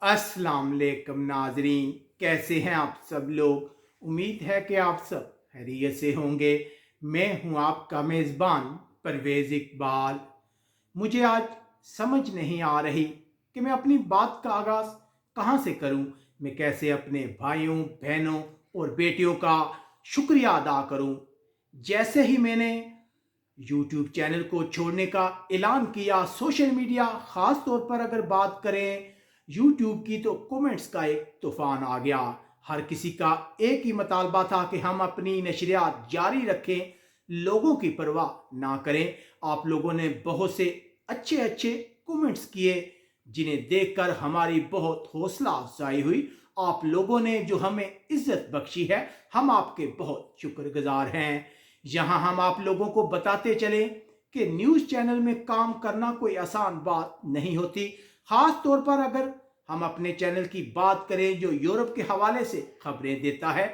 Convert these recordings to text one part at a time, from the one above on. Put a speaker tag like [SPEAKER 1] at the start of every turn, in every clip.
[SPEAKER 1] अस्सलाम वालेकुम नाजरीन, कैसे हैं आप सब लोग। उम्मीद है कि आप सब खैरियत से होंगे। मैं हूं आपका मेज़बान परवेज़ इकबाल। मुझे आज समझ नहीं आ रही कि मैं अपनी बात का आगाज़ कहाँ से करूं। मैं कैसे अपने भाइयों बहनों और बेटियों का शुक्रिया अदा करूं। जैसे ही मैंने यूट्यूब चैनल को छोड़ने का ऐलान किया, सोशल मीडिया ख़ास तौर पर अगर बात करें यूट्यूब की, तो कमेंट्स का एक तूफ़ान आ गया। हर किसी का एक ही मुतालबा था कि हम अपनी नशरियात जारी रखें, लोगों की परवाह ना करें। आप लोगों ने बहुत से अच्छे अच्छे कमेंट्स किए, जिन्हें देखकर हमारी बहुत हौसला अफजाई हुई। आप लोगों ने जो हमें इज्जत बख्शी है, हम आपके बहुत शुक्रगुजार हैं। यहाँ हम आप लोगों को बताते चले कि न्यूज़ चैनल में काम करना कोई आसान बात नहीं होती। ख़ास तौर पर अगर हम अपने चैनल की बात करें जो यूरोप के हवाले से खबरें देता है,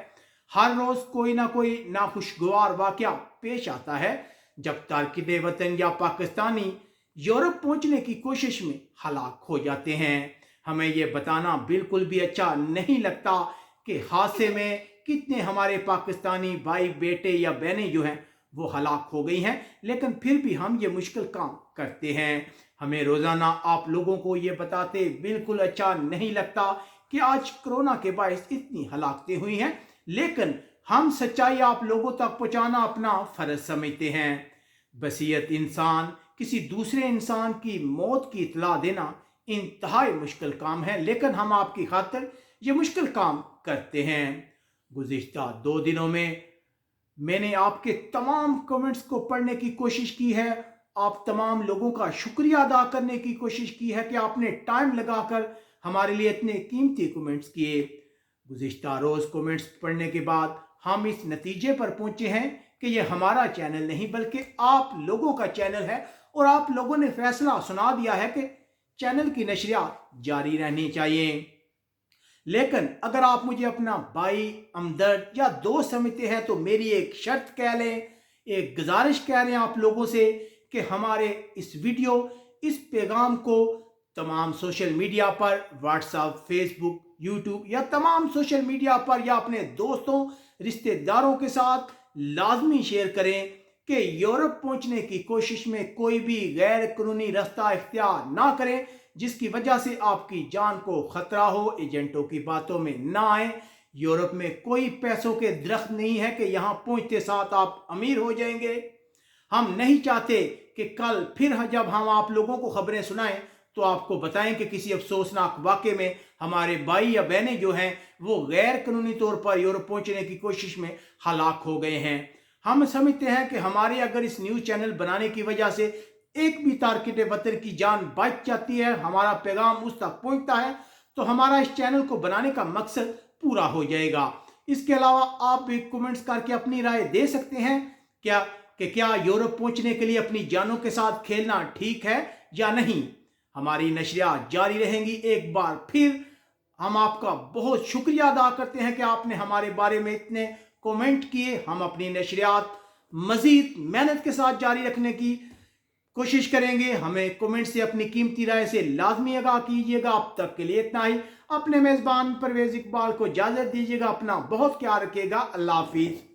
[SPEAKER 1] हर रोज़ कोई ना कोई नाखुशगवार वाक़या पेश आता है जब तारकिन वतन या पाकिस्तानी यूरोप पहुंचने की कोशिश में हलाक हो जाते हैं। हमें ये बताना बिल्कुल भी अच्छा नहीं लगता कि हादसे में कितने हमारे पाकिस्तानी भाई बेटे या बहनें जो हैं वो हलाक हो गई हैं, लेकिन फिर भी हम ये मुश्किल काम करते हैं। हमें रोज़ाना आप लोगों को ये बताते बिल्कुल अच्छा नहीं लगता कि आज कोरोना के बायस इतनी हलाकतें हुई हैं, लेकिन हम सच्चाई आप लोगों तक पहुंचाना अपना फ़र्ज समझते हैं। बसीयत इंसान किसी दूसरे इंसान की मौत की इतला देना इंतहाई मुश्किल काम है, लेकिन हम आपकी खातिर ये मुश्किल काम करते हैं। गुज़िश्ता 2 दिनों में मैंने आपके तमाम कमेंट्स को पढ़ने की कोशिश की है। आप तमाम लोगों का शुक्रिया अदा करने की कोशिश की है कि आपने टाइम लगाकर हमारे लिए इतने कीमती कमेंट्स किए। गुज़िश्ता रोज़ कमेंट्स पढ़ने के बाद हम इस नतीजे पर पहुंचे हैं कि ये हमारा चैनल नहीं बल्कि आप लोगों का चैनल है, और आप लोगों ने फैसला सुना दिया है कि चैनल की नशरियात जारी रहनी चाहिए। लेकिन अगर आप मुझे अपना भाई, हमदर्द या दोस्त समझते हैं तो मेरी एक शर्त कह लें, एक गुजारिश कह रहे हैं आप लोगों से कि हमारे इस वीडियो, इस पैगाम को तमाम सोशल मीडिया पर, व्हाट्सएप, फेसबुक, यूट्यूब या तमाम सोशल मीडिया पर या अपने दोस्तों रिश्तेदारों के साथ लाजमी शेयर करें कि यूरोप पहुंचने की कोशिश में कोई भी गैर कानूनी रास्ता इख्तियार ना करें जिसकी वजह से आपकी जान को खतरा हो। एजेंटों की बातों में ना आए। यूरोप में कोई पैसों के दरख्त नहीं है कि यहाँ पहुंचते साथ आप अमीर हो जाएंगे। हम नहीं चाहते कि कल फिर जब हम आप लोगों को खबरें सुनाएं तो आपको बताएं कि किसी अफसोसनाक वाक़े में हमारे भाई या बहनें जो हैं वो गैर कानूनी तौर पर यूरोप पहुंचने की कोशिश में हलाक हो गए हैं। हम समझते हैं कि हमारे अगर इस न्यूज़ चैनल बनाने की वजह से एक भी तारकिन वतन की जान बच जाती है, हमारा पैगाम उस तक पहुंचता है, तो हमारा इस चैनल को बनाने का मकसद पूरा हो जाएगा। इसके अलावा आप भी कमेंट्स करके अपनी राय दे सकते हैं क्या यूरोप पहुंचने के लिए अपनी जानों के साथ खेलना ठीक है या नहीं। हमारी नशरियात जारी रहेंगी। एक बार फिर हम आपका बहुत शुक्रिया अदा करते हैं कि आपने हमारे बारे में इतने कमेंट किए। हम अपनी नशरियात मजीद मेहनत के साथ जारी रखने की कोशिश करेंगे। हमें कमेंट से अपनी कीमती राय से लाजमी आगाह कीजिएगा। अब तक के लिए इतना ही। अपने मेज़बान परवेज़ इकबाल को इजाज़त दीजिएगा। अपना बहुत ख्याल रखिएगा। अल्लाह हाफिज़।